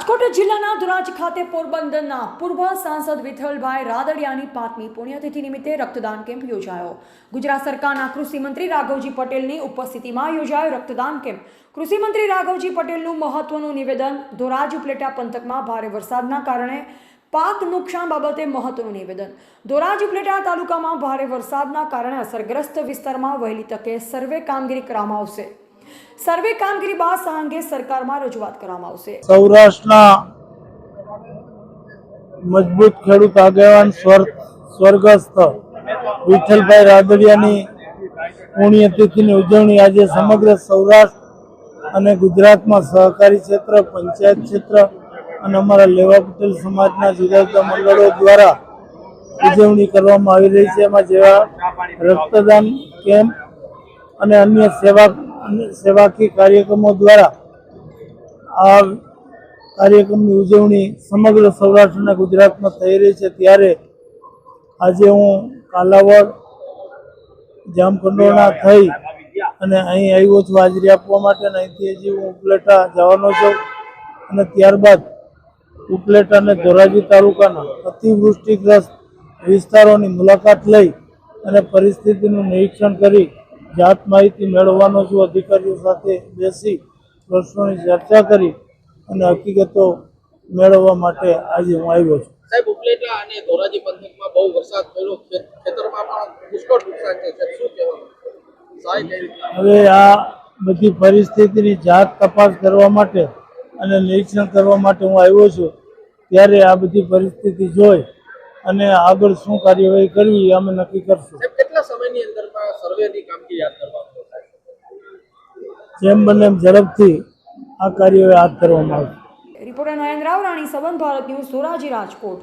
રાજકોટ જિલ્લાના ધોરાજી ખાતે પોરબંદરના પૂર્વ સાંસદ વિઠ્ઠલભાઈ રાદડિયાની 5મી પુણ્યતિથિ નિમિત્તે રક્તદાન કેમ્પ યોજાયો। ગુજરાત સરકારના કૃષિ મંત્રી રાઘવજી પટેલની ઉપસ્થિતિમાં યોજાયો રક્તદાન કેમ્પ। કૃષિ મંત્રી રાઘવજી પટેલનું મહત્વનું નિવેદન। ધોરાજી ઉપલેટા પંથકમાં ભારે વરસાદના કારણે પાક નુકસાન બાબતે મહત્વનું નિવેદન। ધોરાજી ઉપલેટા તાલુકામાં ભારે વરસાદના કારણે અસરગ્રસ્ત વિસ્તારમાં વહેલી તકે સર્વે કામગીરી કરવામાં આવશે। સર્વે કામગીરી બાદ સાંગે સરકારમાં રજૂઆત કરવામાં આવશે। સૌરાષ્ટ્રના મજબૂત ખેડૂત આગેવાન સ્વર્ગસ્થ વિઠ્ઠલભાઈ રાદડિયાની પુણ્યતિથિની ઉજવણી આજે સમગ્ર સૌરાષ્ટ્ર અને ગુજરાતમાં સહકારી ક્ષેત્ર, પંચાયત ક્ષેત્ર અને અમારા લેવા પટેલ સમાજના જુદા જુદા મંડળો દ્વારા ઉજવણી કરવામાં આવી રહી છે। એમાં જેવા રક્તદાન કેમ્પ અને અન્ય સેવાકીય કાર્યક્રમો દ્વારા આ કાર્યક્રમની ઉજવણી સમગ્ર સૌરાષ્ટ્ર અને ગુજરાતમાં થઈ રહી છે। ત્યારે આજે હું કાલાવડ જામકંડોરણા થઈ અને અહીં આવ્યો છું હાજરી આપવા માટે। અને અહીંથી હજી હું ઉપલેટા જવાનો છું અને ત્યારબાદ ઉપલેટા અને ધોરાજી તાલુકાના અતિવૃષ્ટિગ્રસ્ત વિસ્તારોની મુલાકાત લઈ અને પરિસ્થિતિનું નિરીક્ષણ કરી જાત માહિતી મેળવવાનો છું। અધિકારીઓ સાથે બેસી પ્રશ્નોની ચર્ચા કરી અને હકીકતો મેળવવા માટે આજે હું આવ્યો છું। સાહેબ, ઉપલેટા અને ધોરાજી પંથકમાં બહુ વરસાદ થયો, ખેતરમાં પણ પુષ્કળ નુકસાન છે, શું કહેવાનું? હવે આ બધી પરિસ્થિતિની જાત તપાસ કરવા માટે અને નિરીક્ષણ કરવા માટે હું આવ્યો છું। ત્યારે આ બધી પરિસ્થિતિ જોઈ અને આગળ શું કાર્યવાહી કરવી એ અમે નક્કી કરશું। કેટલા સમયની અંદરમાં સર્વેની કામગીરી હાથ ધરવામાં આવશે? જેમ બને એમ ઝડપથી આ કાર્યવાહી હાથ ધરવામાં આવશે। રિપોર્ટર નયન રાવ, રાણી સંબંધ, ભારત ન્યૂઝ, ધોરાજી, રાજકોટ।